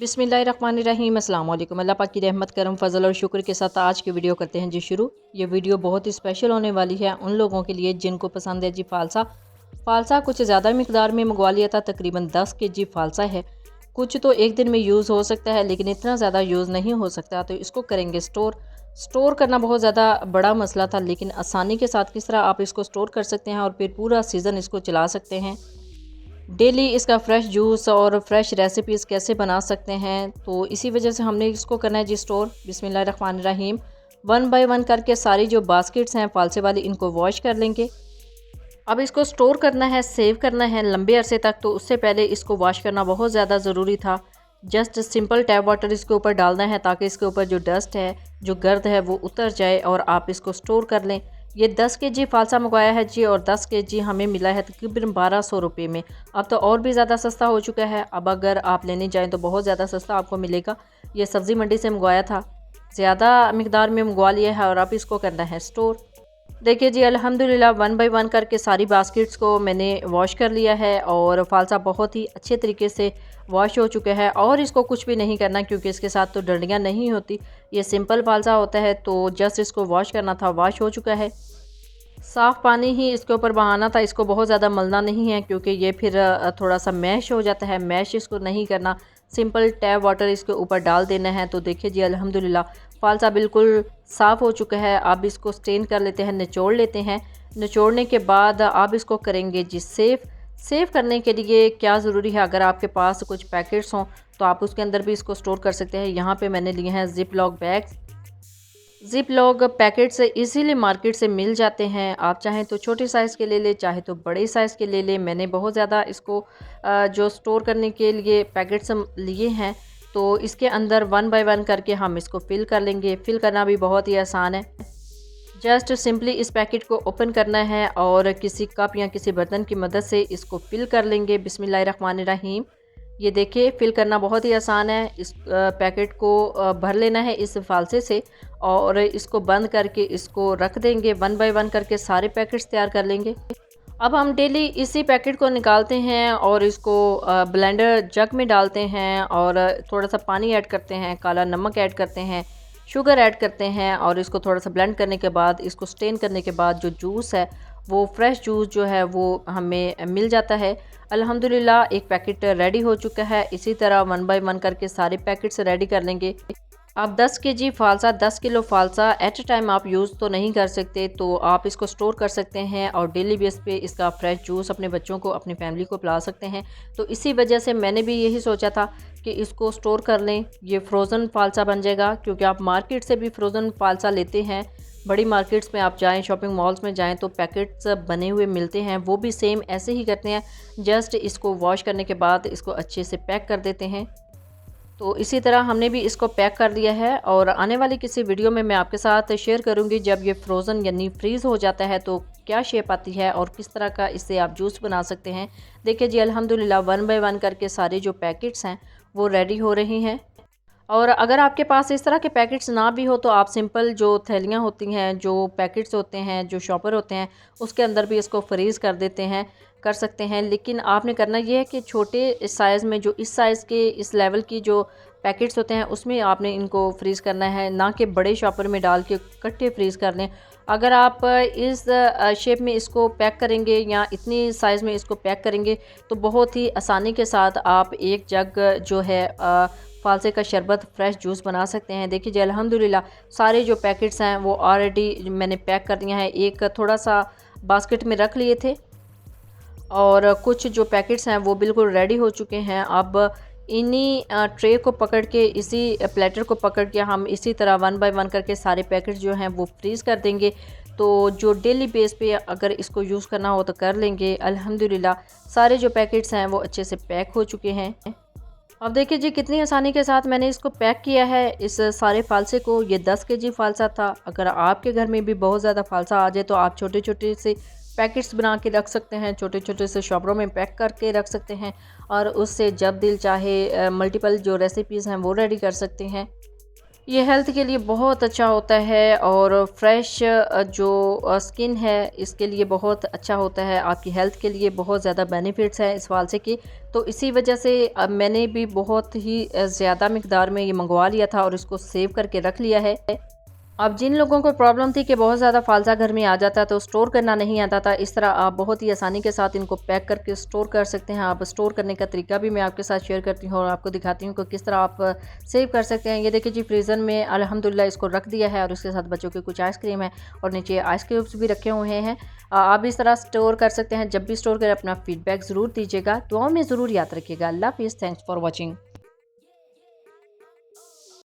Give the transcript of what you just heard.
बिस्मिल्लाहिर्रहमानिर्रहीम। अस्सलाम वालेकुम। अल्लाह पाक की रहमत करम फजल और शुक्र के साथ आज की वीडियो करते हैं जी शुरू। ये वीडियो बहुत ही स्पेशल होने वाली है उन लोगों के लिए जिनको पसंद है जी फालसा। फालसा कुछ ज़्यादा मिकदार में मंगवा लिया था, तकरीबन 10 केजी फालसा है। कुछ तो एक दिन में यूज़ हो सकता है लेकिन इतना ज़्यादा यूज़ नहीं हो सकता, तो इसको करेंगे स्टोर। स्टोर करना बहुत ज़्यादा बड़ा मसला था, लेकिन आसानी के साथ किस तरह आप इसको स्टोर कर सकते हैं और फिर पूरा सीज़न इसको चला सकते हैं। डेली इसका फ़्रेश जूस और फ्रेश रेसिपीज़ कैसे बना सकते हैं, तो इसी वजह से हमने इसको करना है जी स्टोर। बिस्मिल्लाहिर्रहमानिर्रहीम। वन बाय वन करके सारी जो बास्केट्स हैं फालसे वाली, इनको वॉश कर लेंगे। अब इसको स्टोर करना है, सेव करना है लंबे अरसे तक, तो उससे पहले इसको वॉश करना बहुत ज़्यादा ज़रूरी था। जस्ट सिंपल टैप वाटर इसके ऊपर डालना है ताकि इसके ऊपर जो डस्ट है, जो गर्द है, वो उतर जाए और आप इसको स्टोर कर लें। ये 10 केजी फालसा मंगवाया है जी और 10 केजी हमें मिला है तकरीबन 1200 रुपये में। अब तो और भी ज़्यादा सस्ता हो चुका है, अब अगर आप लेने जाएँ तो बहुत ज़्यादा सस्ता आपको मिलेगा। ये सब्ज़ी मंडी से मंगवाया था, ज़्यादा मिकदार में मंगवा लिया है और अब इसको करना है स्टोर। देखिए जी, अल्हम्दुलिल्लाह वन बाय वन करके सारी बास्केट्स को मैंने वॉश कर लिया है और फालसा बहुत ही अच्छे तरीके से वॉश हो चुका है। और इसको कुछ भी नहीं करना क्योंकि इसके साथ तो डंडियाँ नहीं होती, ये सिंपल फालसा होता है, तो जस्ट इसको वॉश करना था, वॉश हो चुका है। साफ़ पानी ही इसके ऊपर बहाना था, इसको बहुत ज़्यादा मलना नहीं है क्योंकि ये फिर थोड़ा सा मैश हो जाता है। मैश इसको नहीं करना, सिंपल टैप वाटर इसके ऊपर डाल देना है। तो देखिए जी, अल्हम्दुलिल्लाह फालसा बिल्कुल साफ़ हो चुका है। अब इसको स्टेन कर लेते हैं, निचोड़ लेते हैं। निचोड़ने के बाद आप इसको करेंगे जी सेव। सेव करने के लिए क्या ज़रूरी है, अगर आपके पास कुछ पैकेट्स हों तो आप उसके अंदर भी इसको स्टोर कर सकते हैं। यहाँ पे मैंने लिए हैं zip lock bags. Zip lock packet से इजीली मार्केट से मिल जाते हैं। आप चाहें तो छोटे साइज़ के ले लें, चाहे तो बड़े साइज़ के ले लें। मैंने बहुत ज़्यादा इसको जो स्टोर करने के लिए पैकेट्स हम लिए हैं, तो इसके अंदर वन बाय वन करके हम इसको फ़िल कर लेंगे। फ़िल करना भी बहुत ही आसान है। जस्ट सिंपली इस पैकेट को ओपन करना है और किसी कप या किसी बर्तन की मदद से इसको फ़िल कर लेंगे। बिस्मिल्लाहिर्रहमानिर्रहीम। ये देखिए, फ़िल करना बहुत ही आसान है। इस पैकेट को भर लेना है इस फालसे से और इसको बंद करके इसको रख देंगे। वन बाय वन करके सारे पैकेट्स तैयार कर लेंगे। अब हम डेली इसी पैकेट को निकालते हैं और इसको ब्लेंडर जग में डालते हैं और थोड़ा सा पानी ऐड करते हैं, काला नमक ऐड करते हैं, शुगर ऐड करते हैं और इसको थोड़ा सा ब्लेंड करने के बाद, इसको स्टेन करने के बाद जो जूस है, वो फ्रेश जूस जो है वो हमें मिल जाता है। अल्हम्दुलिल्लाह एक पैकेट रेडी हो चुका है। इसी तरह वन बाय वन करके सारे पैकेट्स रेडी कर लेंगे। आप 10 केजी फालसा, 10 किलो फालसा एट अ टाइम आप यूज़ तो नहीं कर सकते, तो आप इसको स्टोर कर सकते हैं और डेली बेस पे इसका फ्रेश जूस अपने बच्चों को, अपनी फैमिली को पिला सकते हैं। तो इसी वजह से मैंने भी यही सोचा था कि इसको स्टोर कर लें, ये फ्रोज़न फालसा बन जाएगा। क्योंकि आप मार्केट से भी फ्रोज़न फालसा लेते हैं, बड़ी मार्केट्स में आप जाएँ, शॉपिंग मॉल्स में जाएँ तो पैकेट्स बने हुए मिलते हैं, वो भी सेम ऐसे ही करते हैं। जस्ट इसको वॉश करने के बाद इसको अच्छे से पैक कर देते हैं। तो इसी तरह हमने भी इसको पैक कर दिया है और आने वाली किसी वीडियो में मैं आपके साथ शेयर करूंगी जब ये फ्रोज़न यानी फ्रीज़ हो जाता है तो क्या शेप आती है और किस तरह का इससे आप जूस बना सकते हैं। देखिए जी, अल्हम्दुलिल्लाह वन बाय वन करके सारे जो पैकेट्स हैं वो रेडी हो रही हैं। और अगर आपके पास इस तरह के पैकेट्स ना भी हो तो आप सिंपल जो थैलियाँ होती हैं, जो पैकेट्स होते हैं, जो शॉपर होते हैं, उसके अंदर भी इसको फ्रीज़ कर देते हैं, कर सकते हैं। लेकिन आपने करना ये है कि छोटे साइज़ में, जो इस साइज़ के, इस लेवल की जो पैकेट्स होते हैं उसमें आपने इनको फ्रीज़ करना है, ना कि बड़े शॉपर में डाल के इकट्ठे फ्रीज़ कर लें। अगर आप इस शेप में इसको पैक करेंगे या इतनी साइज़ में इसको पैक करेंगे तो बहुत ही आसानी के साथ आप एक जग जो है फालसे का शरबत फ्रेश जूस बना सकते हैं। देखिए जी, अल्हम्दुलिल्लाह सारे जो पैकेट्स हैं वो ऑलरेडी मैंने पैक कर दिया है। एक थोड़ा सा बास्केट में रख लिए थे और कुछ जो पैकेट्स हैं वो बिल्कुल रेडी हो चुके हैं। अब इन्हीं ट्रे को पकड़ के, इसी प्लेटर को पकड़ के हम इसी तरह वन बाय वन करके सारे पैकेट्स जो हैं वो फ्रीज़ कर देंगे। तो जो डेली बेस पे अगर इसको यूज़ करना हो तो कर लेंगे। अल्हम्दुलिल्लाह सारे जो पैकेट्स हैं वो अच्छे से पैक हो चुके हैं। अब देखिए जी, कितनी आसानी के साथ मैंने इसको पैक किया है, इस सारे फालसे को। ये 10 केजी फालसा था। अगर आपके घर में भी बहुत ज़्यादा फालसा आ जाए तो आप छोटे छोटे से पैकेट्स बना के रख सकते हैं, छोटे छोटे से शॉपरों में पैक करके रख सकते हैं और उससे जब दिल चाहे मल्टीपल जो रेसिपीज़ हैं वो रेडी कर सकते हैं। ये हेल्थ के लिए बहुत अच्छा होता है और फ्रेश जो स्किन है इसके लिए बहुत अच्छा होता है। आपकी हेल्थ के लिए बहुत ज़्यादा बेनिफिट्स हैं इस फालसे की। तो इसी वजह से मैंने भी बहुत ही ज़्यादा मिकदार में ये मंगवा लिया था और इसको सेव करके रख लिया है। अब जिन लोगों को प्रॉब्लम थी कि बहुत ज़्यादा फ़ालसा घर में आ जाता तो स्टोर करना नहीं आता था, इस तरह आप बहुत ही आसानी के साथ इनको पैक करके स्टोर कर सकते हैं। आप स्टोर करने का तरीका भी मैं आपके साथ शेयर करती हूँ और आपको दिखाती हूँ कि किस तरह आप सेव कर सकते हैं। ये देखिए जी, फ्रीज़र में अल्हम्दुलिल्लाह इसको रख दिया है और उसके साथ बच्चों की कुछ आइसक्रीम है और नीचे आइस क्यूब्स भी रखे हुए हैं। आप इस तरह स्टोर कर सकते हैं। जब भी स्टोर करें अपना फीडबैक ज़रूर दीजिएगा। दुआओं में ज़रूर याद रखिएगा। अल्लाह हाफ़िज़। Thanks for watching.